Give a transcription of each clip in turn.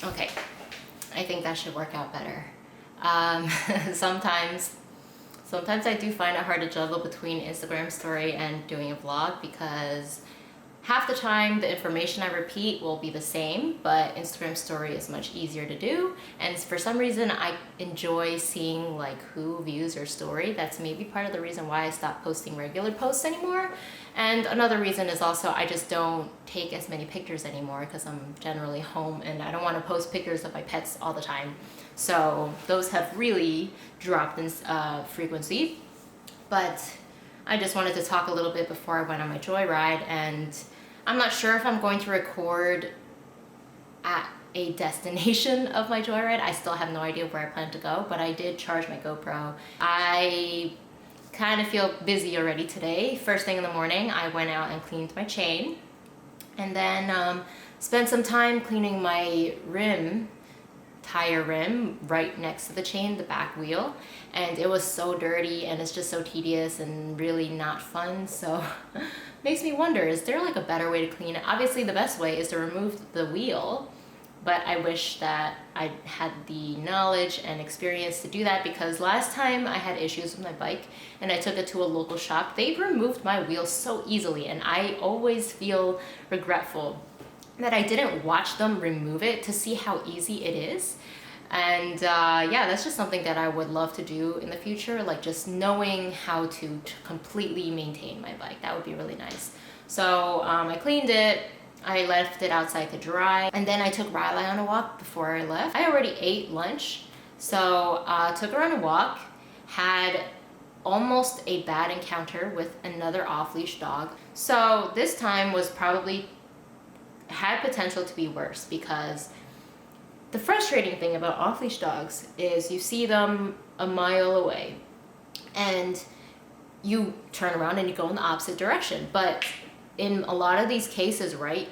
Okay, I think that should work out better. Um, sometimes I do find it hard to juggle between Instagram story and doing a vlog because half the time the information I repeat will be the same, but Instagram story is much easier to do. And for some reason, I enjoy seeing like who views your story. That's maybe part of the reason why I stopped posting regular posts anymore. And another reason is also I just don't take as many pictures anymore because I'm generally home and I don't want to post pictures of my pets all the time. So those have really dropped in frequency. But I just wanted to talk a little bit before I went on my joyride, and I'm not sure if I'm going to record at a destination of my joyride. I still have no idea where I plan to go, but I did charge my GoPro. I kind of feel busy already today. First thing in the morning, I went out and cleaned my chain, and then spent some time cleaning my tire rim right next to the chain, the back wheel, and it was so dirty and it's just so tedious and really not fun. So makes me wonder, is there like a better way to clean it? Obviously the best way is to remove the wheel, but I wish that I had the knowledge and experience to do that, because last time I had issues with my bike and I took it to a local shop, they removed my wheel so easily, and I always feel regretful that I didn't watch them remove it to see how easy it is. And yeah, that's just something that I would love to do in the future, like just knowing how to completely maintain my bike. That would be really nice. So I cleaned it, I left it outside to dry, and then I took Riley on a walk before I left. I already ate lunch, so took her on a walk, had almost a bad encounter with another off-leash dog. So this time was probably had potential to be worse, because the frustrating thing about off-leash dogs is you see them a mile away and you turn around and you go in the opposite direction. But in a lot of these cases, right,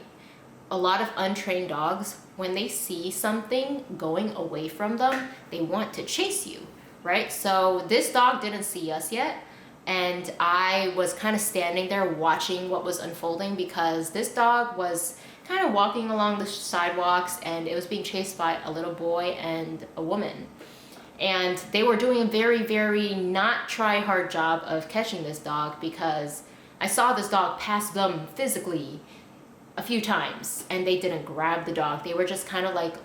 a lot of untrained dogs, when they see something going away from them, they want to chase you, right? So this dog didn't see us yet, and I was kind of standing there watching what was unfolding, because this dog was kind of walking along the sidewalks and it was being chased by a little boy and a woman. And they were doing a very, very not try hard job of catching this dog, because I saw this dog pass them physically a few times and they didn't grab the dog. They were just kind of like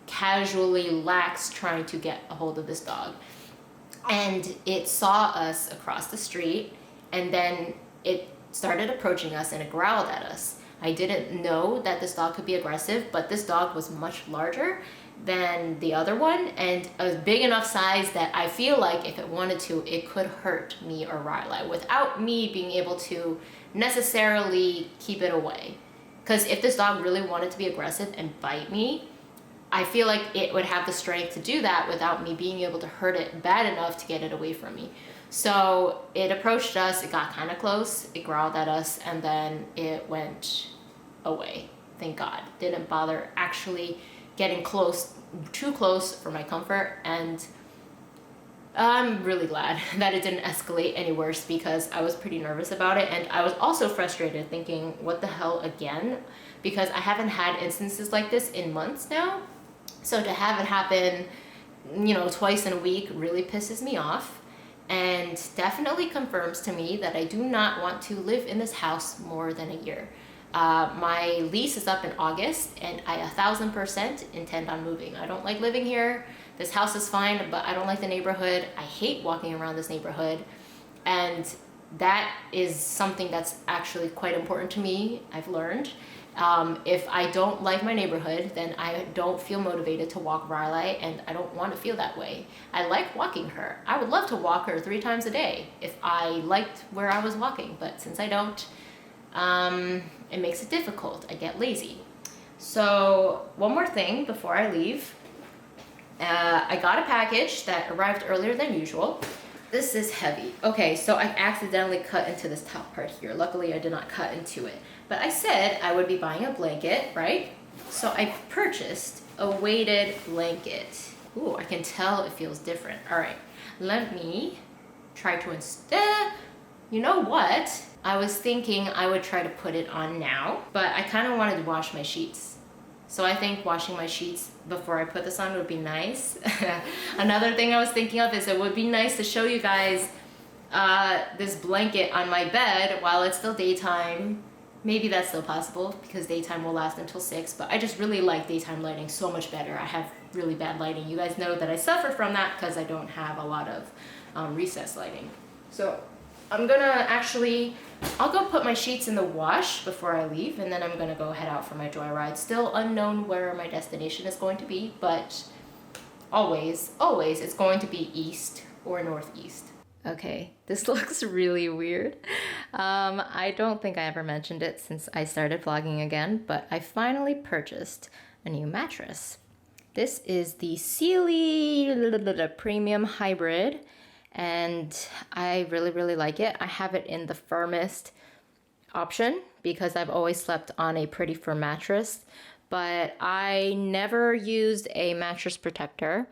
casually lax trying to get a hold of this dog. And it saw us across the street, and then it started approaching us and it growled at us. I didn't know that this dog could be aggressive, but this dog was much larger than the other one and a big enough size that I feel like if it wanted to, it could hurt me or Riley without me being able to necessarily keep it away. Because if this dog really wanted to be aggressive and bite me, I feel like it would have the strength to do that without me being able to hurt it bad enough to get it away from me. So it approached us, it got kind of close, it growled at us, and then it went away. Thank God. Didn't bother actually getting close, too close for my comfort, and I'm really glad that it didn't escalate any worse, because I was pretty nervous about it, and I was also frustrated thinking, what the hell again? Because I haven't had instances like this in months now. So to have it happen, you know, twice in a week really pisses me off, and definitely confirms to me that I do not want to live in this house more than a year. My lease is up in August, and I 1000% intend on moving. I don't like living here. This house is fine, but I don't like the neighborhood. I hate walking around this neighborhood, and that is something that's actually quite important to me, I've learned. If I don't like my neighborhood, then I don't feel motivated to walk Riley, and I don't want to feel that way. I like walking her. I would love to walk her 3 times a day if I liked where I was walking, but since I don't, it makes it difficult. I get lazy. So one more thing before I leave. I got a package that arrived earlier than usual. This is heavy. Okay, so I accidentally cut into this top part here. Luckily, I did not cut into it. But I said I would be buying a blanket, right? So I purchased a weighted blanket. Ooh, I can tell it feels different. All right, let me try to instead, you know what? I was thinking I would try to put it on now, but I kind of wanted to wash my sheets So I think washing my sheets before I put this on would be nice. Another thing I was thinking of is it would be nice to show you guys this blanket on my bed while it's still daytime. Maybe that's still possible because daytime will last until 6, but I just really like daytime lighting so much better. I have really bad lighting. You guys know that I suffer from that because I don't have a lot of recessed lighting. So I'm gonna I'll go put my sheets in the wash before I leave, and then I'm gonna go head out for my joyride. Still unknown where my destination is going to be, but always it's going to be east or northeast. Okay, this looks really weird. I don't think I ever mentioned it since I started vlogging again, but I finally purchased a new mattress. This is the Sealy Premium Hybrid, and I really like it. I have it in the firmest option because I've always slept on a pretty firm mattress, but I never used a mattress protector.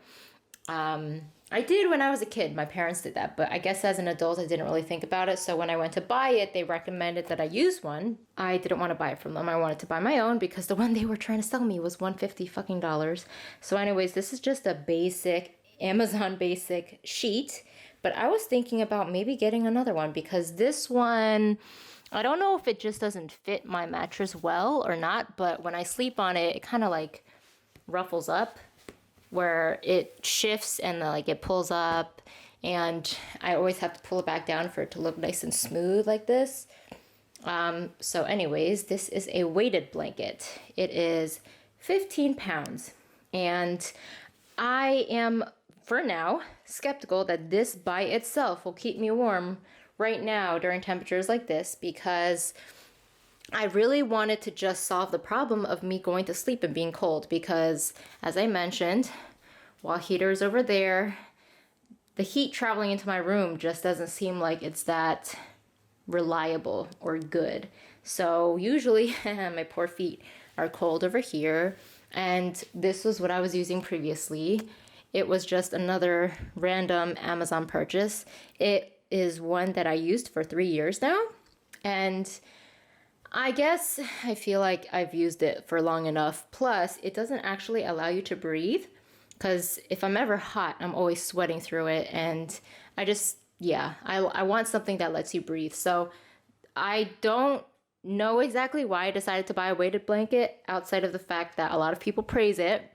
I did when I was a kid. My parents did that, but I guess as an adult, I didn't really think about it. So when I went to buy it, they recommended that I use one. I didn't want to buy it from them. I wanted to buy my own because the one they were trying to sell me was $150 fucking dollars. So anyways, this is just a basic Amazon basic sheet, but I was thinking about maybe getting another one because this one, I don't know if it just doesn't fit my mattress well or not, but when I sleep on it, it kind of like ruffles up, where it shifts and like it pulls up, and I always have to pull it back down for it to look nice and smooth like this. So anyways, this is a weighted blanket. It is 15 pounds, and I am, for now, skeptical that this by itself will keep me warm right now during temperatures like this, because I really wanted to just solve the problem of me going to sleep and being cold because, as I mentioned, while heater is over there, the heat traveling into my room just doesn't seem like it's that reliable or good. So usually my poor feet are cold over here, and this was what I was using previously. It was just another random Amazon purchase. It is one that I used for 3 years now, and I guess I feel like I've used it for long enough. Plus, it doesn't actually allow you to breathe, because if I'm ever hot, I'm always sweating through it, and I want something that lets you breathe. So I don't know exactly why I decided to buy a weighted blanket outside of the fact that a lot of people praise it,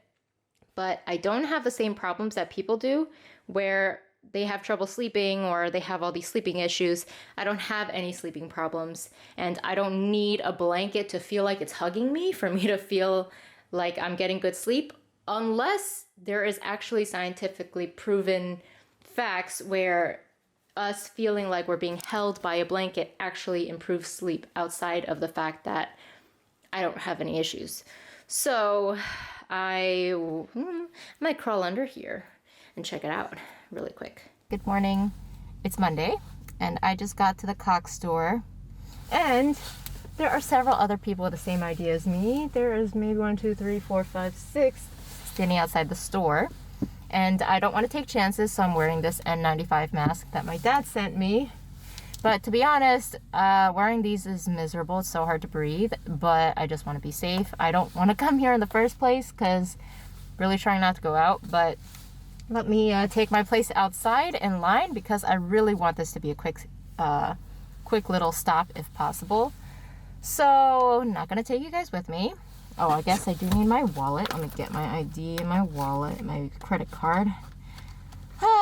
but I don't have the same problems that people do where they have trouble sleeping or they have all these sleeping issues. I don't have any sleeping problems, and I don't need a blanket to feel like it's hugging me for me to feel like I'm getting good sleep, unless there is actually scientifically proven facts where us feeling like we're being held by a blanket actually improves sleep outside of the fact that I don't have any issues. So I might crawl under here and check it out really quick. Good morning. It's Monday, and I just got to the Cox store, and there are several other people with the same idea as me. There is maybe 1, 2, 3, 4, 5, 6 standing outside the store, and I don't want to take chances, so I'm wearing this N95 mask that my dad sent me. But to be honest, wearing these is miserable. It's so hard to breathe, but I just want to be safe. I don't want to come here in the first place because really trying not to go out, but let me take my place outside in line because I really want this to be a quick little stop if possible. So not gonna take you guys with me. Oh, I guess I do need my wallet. Let me get my ID in my wallet, my credit card.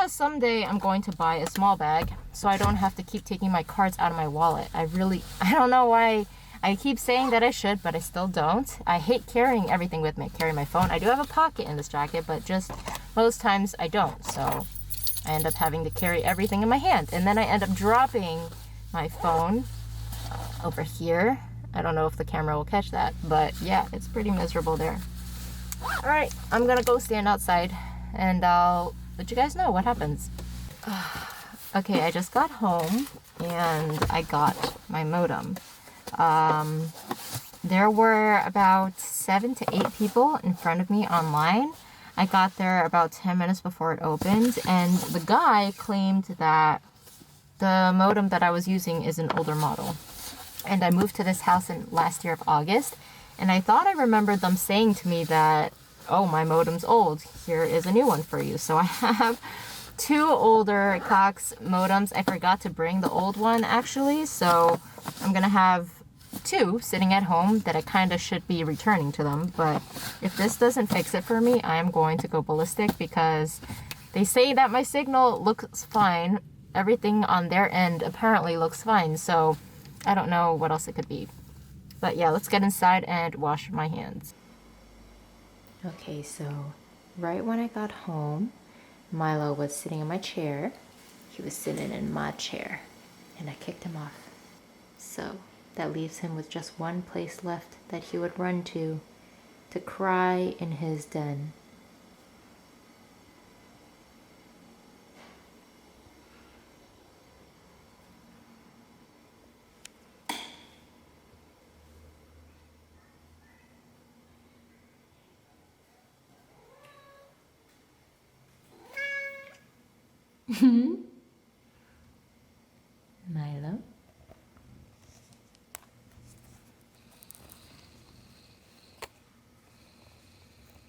Someday I'm going to buy a small bag so I don't have to keep taking my cards out of my wallet. I don't know why I keep saying that I should, but I still don't. I hate carrying everything with me. I carry my phone. I do have a pocket in this jacket, but just most times I don't. So I end up having to carry everything in my hand. And then I end up dropping my phone over here. I don't know if the camera will catch that, but yeah, it's pretty miserable there. All right, I'm gonna go stand outside and I'll let you guys know what happens. Okay, I just got home and I got my modem. There were about 7 to 8 people in front of me online. I got there about 10 minutes before it opened, and the guy claimed that the modem that I was using is an older model. And I moved to this house in last year of August, And I thought I remembered them saying to me that, oh, my modem's old. Here is a new one for you. So I have 2 older Cox modems. I forgot to bring the old one actually. So I'm gonna have 2 sitting at home that I kind of should be returning to them. But if this doesn't fix it for me, I am going to go ballistic because they say that my signal looks fine. Everything on their end apparently looks fine. So I don't know what else it could be. But yeah, let's get inside and wash my hands. Okay, so right when I got home, Milo was sitting in my chair. He was sitting in my chair, and I kicked him off. So that leaves him with just one place left that he would run to cry in his den. Milo.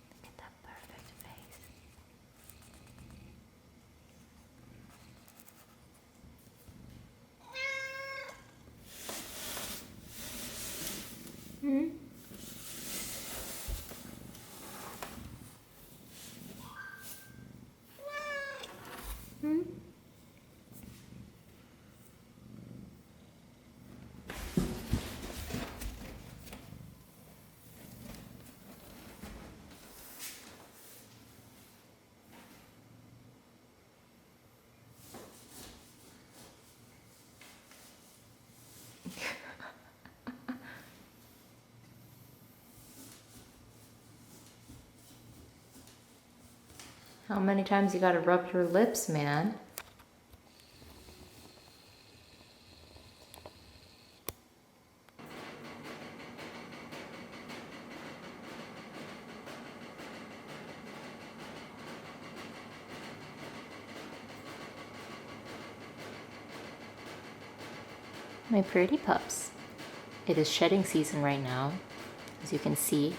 Look at that perfect face. Hmm? Hmm? How many times you gotta rub your lips, man? My pretty pups. It is shedding season right now, as you can see.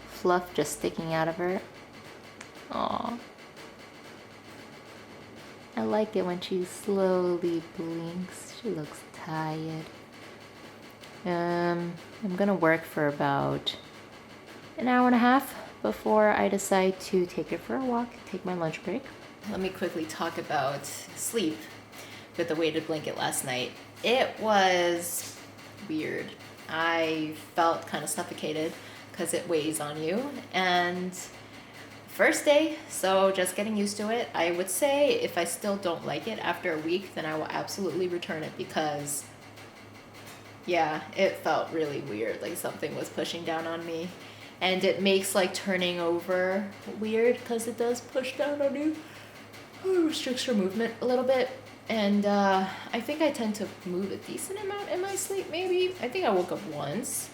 Fluff just sticking out of her. Aww. I like it when she slowly blinks. She looks tired. I'm gonna work for about an hour and a half before I decide to take her for a walk, take my lunch break. Let me quickly talk about sleep with the weighted blanket last night. It was weird. I felt kind of suffocated because it weighs on you, and first day, so just getting used to it. I would say if I still don't like it after a week, then I will absolutely return it because yeah, it felt really weird, like something was pushing down on me. And it makes like turning over weird because it does push down on you. It restricts your movement a little bit. And I think I tend to move a decent amount in my sleep, maybe. I think I woke up once.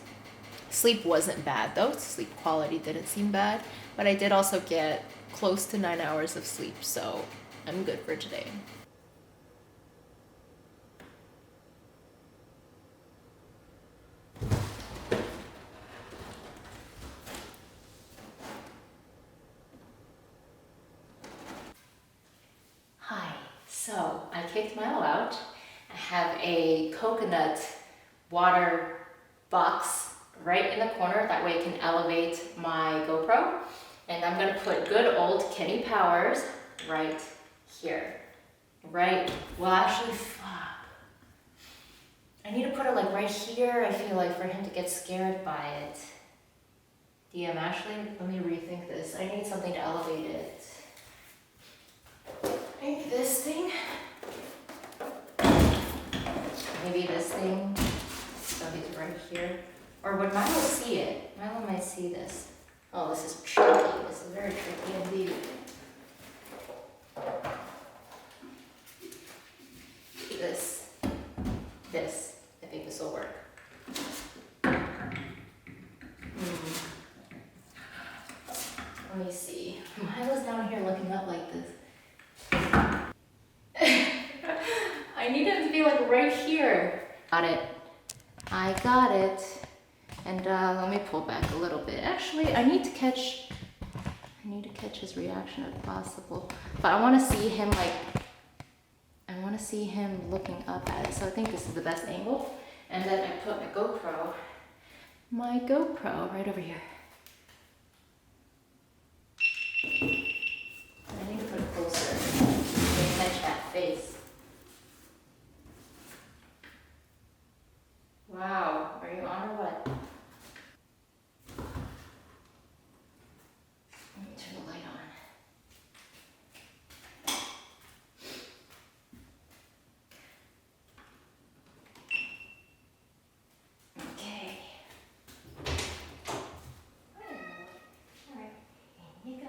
Sleep wasn't bad though. Sleep quality didn't seem bad. But I did also get close to 9 hours of sleep, so I'm good for today. Hi, so I kicked Milo out. I have a coconut water box right in the corner, that way it can elevate my GoPro. And I'm gonna put good old Kenny Powers right here. Right, well actually, fuck. I need to put it like right here, I feel like, for him to get scared by it. DM, actually, let me rethink this. I need something to elevate it. I think this thing. Maybe this thing. Something's right here. Or would Milo see it? Milo might see this. Oh, this is tricky. This is very tricky indeed. This. I think this will work. Let me see. Milo's down here looking up like this. I need him to be like right here. Got it. I got it. And let me pull back a little bit. Actually, I need to catch his reaction if possible. But I want to see him looking up at it. So I think this is the best angle. And then I put my GoPro right over here. I need to put it closer so you can catch that face. Wow, are you on or what? Let me turn the light on. Okay. Alright, here you go.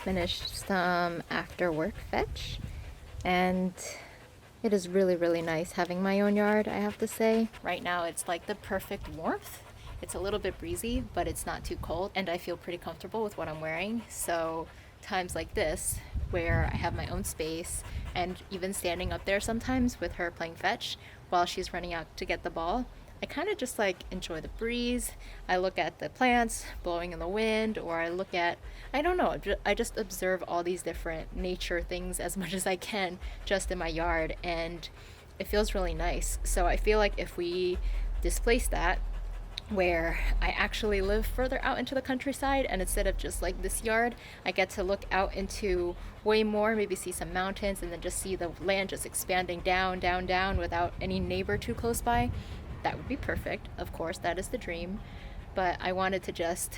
Finished some after work fetch, and it is really, really nice having my own yard, I have to say. Right now it's like the perfect warmth. It's a little bit breezy, but it's not too cold, and I feel pretty comfortable with what I'm wearing. So times like this, where I have my own space, and even standing up there sometimes with her playing fetch while she's running out to get the ball, I kind of just like enjoy the breeze. I look at the plants blowing in the wind, or I look at, I don't know, I just observe all these different nature things as much as I can just in my yard, and it feels really nice. So I feel like if we displace that, where I actually live further out into the countryside, and instead of just like this yard, I get to look out into way more, maybe see some mountains, and then just see the land just expanding down, down, down without any neighbor too close by. That would be perfect. Of course, that is the dream. But I wanted to just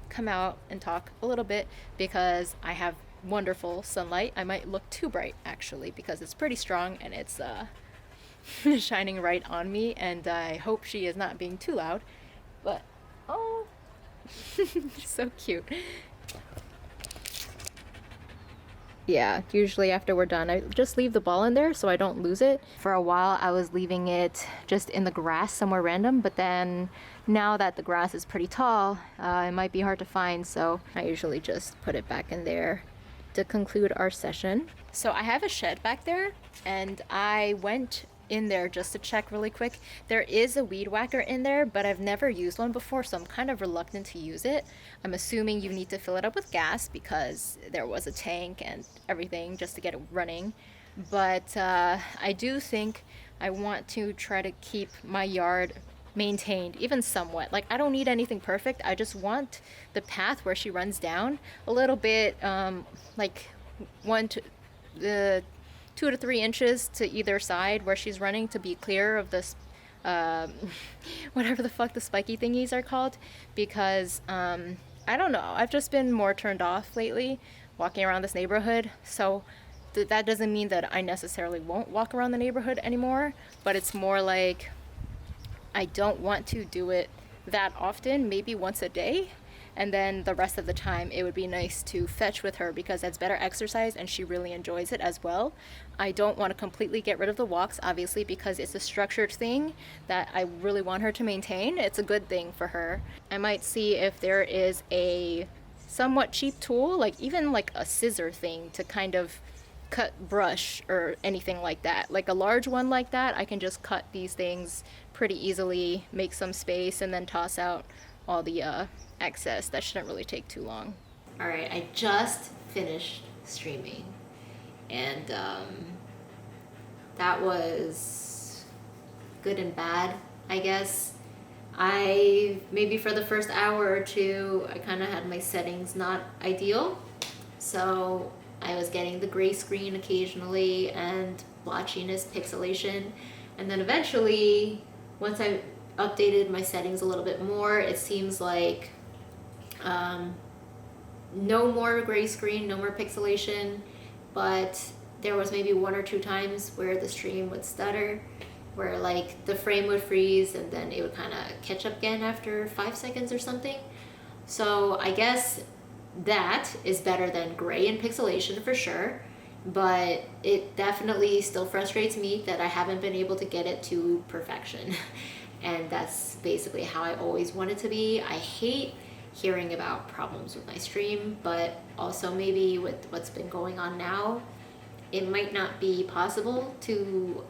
come out and talk a little bit because I have wonderful sunlight. I might look too bright actually because it's pretty strong and it's shining right on me, and I hope she is not being too loud. But oh, so cute. Yeah, usually after we're done, I just leave the ball in there so I don't lose it. For a while, I was leaving it just in the grass somewhere random, but then now that the grass is pretty tall, it might be hard to find, so I usually just put it back in there to conclude our session. So I have a shed back there, and I went in there just to check really quick. There is a weed whacker in there, but I've never used one before, so I'm kind of reluctant to use it. I'm assuming you need to fill it up with gas because there was a tank and everything just to get it running. But I do think I want to try to keep my yard maintained, even somewhat. Like, I don't need anything perfect. I just want the path where she runs down a little bit, like 2 to 3 inches to either side where she's running, to be clear of this whatever the fuck the spiky thingies are called, because I don't know, I've just been more turned off lately walking around this neighborhood. So that doesn't mean that I necessarily won't walk around the neighborhood anymore, but it's more like I don't want to do it that often, maybe once a day. And then the rest of the time, it would be nice to fetch with her because that's better exercise and she really enjoys it as well. I don't want to completely get rid of the walks, obviously, because it's a structured thing that I really want her to maintain. It's a good thing for her. I might see if there is a somewhat cheap tool, like even like a scissor thing to kind of cut brush or anything like that. Like a large one like that, I can just cut these things pretty easily, make some space, and then toss out all the excess. That shouldn't really take too long. All right, I just finished streaming, and that was good and bad, I guess. Maybe for the first hour or two, I kind of had my settings not ideal, so I was getting the gray screen occasionally, and blotchiness, pixelation. And then eventually, once I updated my settings a little bit more, it seems like no more gray screen, no more pixelation, but there was maybe 1 or 2 times where the stream would stutter, where like the frame would freeze and then it would kind of catch up again after 5 seconds or something. So I guess that is better than gray and pixelation for sure, but it definitely still frustrates me that I haven't been able to get it to perfection. And that's basically how I always want it to be. I hate hearing about problems with my stream, but also maybe with what's been going on now, it might not be possible to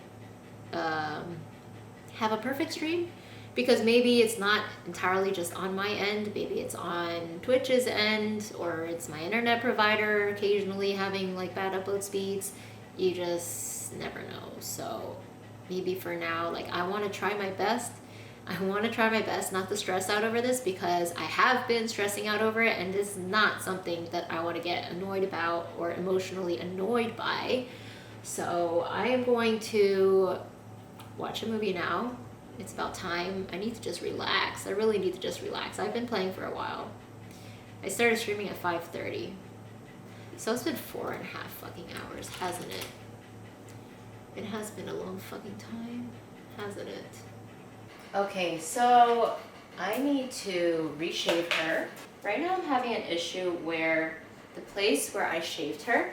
have a perfect stream, because maybe it's not entirely just on my end, maybe it's on Twitch's end, or it's my internet provider occasionally having like bad upload speeds. You just never know. So maybe for now, like I want to try my best. I want to try my best not to stress out over this, because I have been stressing out over it and it's not something that I want to get annoyed about or emotionally annoyed by. So I am going to watch a movie now. It's about time. I need to just relax. I really need to just relax. I've been playing for a while. I started streaming at 5:30. So it's been 4.5 fucking hours, hasn't it? It has been a long fucking time, hasn't it? Okay, so I need to reshave her. Right now I'm having an issue where the place where I shaved her,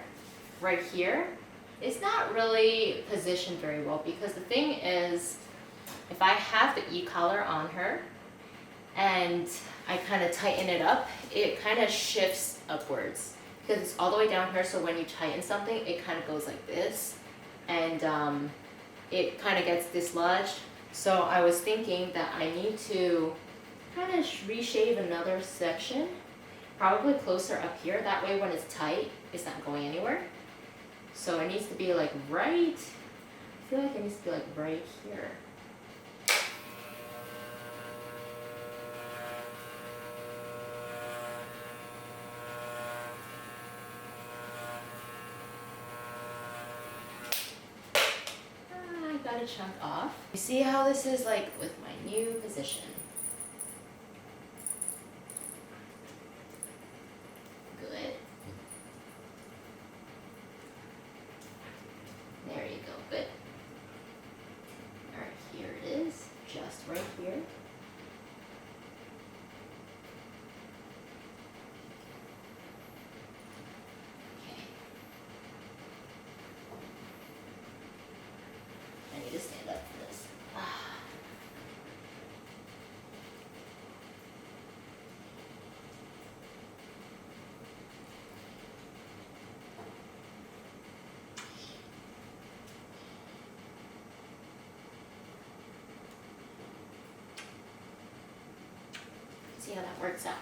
right here, is not really positioned very well, because the thing is, if I have the e-collar on her and I kind of tighten it up, it kind of shifts upwards because it's all the way down here. So when you tighten something, it kind of goes like this, and it kind of gets dislodged. So I was thinking that I need to kind of reshave another section, probably closer up here. That way when it's tight, it's not going anywhere. So it needs to be like right, I feel like it needs to be like right here. Got a chunk off. You see how this is like with my new position? Good. There you go, good. Alright, here it is, just right here. Okay. I need to stand up for this. See how that works out.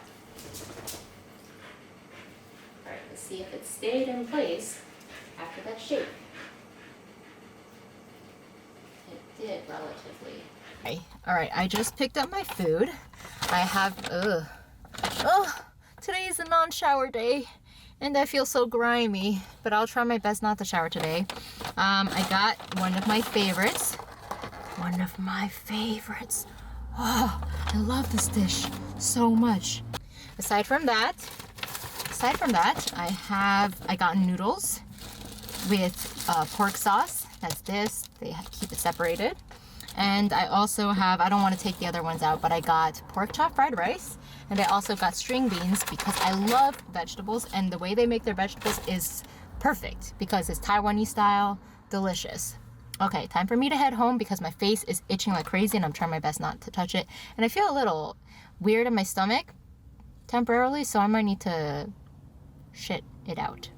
Alright, let's see if it stayed in place after that shape. It did relatively. Alright, I just picked up my food. I have, today is a non-shower day and I feel so grimy, but I'll try my best not to shower today. I got one of my favorites. Oh, I love this dish so much. Aside from that, I got noodles with pork sauce. That's this. They keep it separated. And I also have, I don't want to take the other ones out, but I got pork chop fried rice. And I also got string beans because I love vegetables, and the way they make their vegetables is perfect because it's Taiwanese style, delicious. Okay, time for me to head home because my face is itching like crazy and I'm trying my best not to touch it. And I feel a little weird in my stomach temporarily, so I might need to shit it out.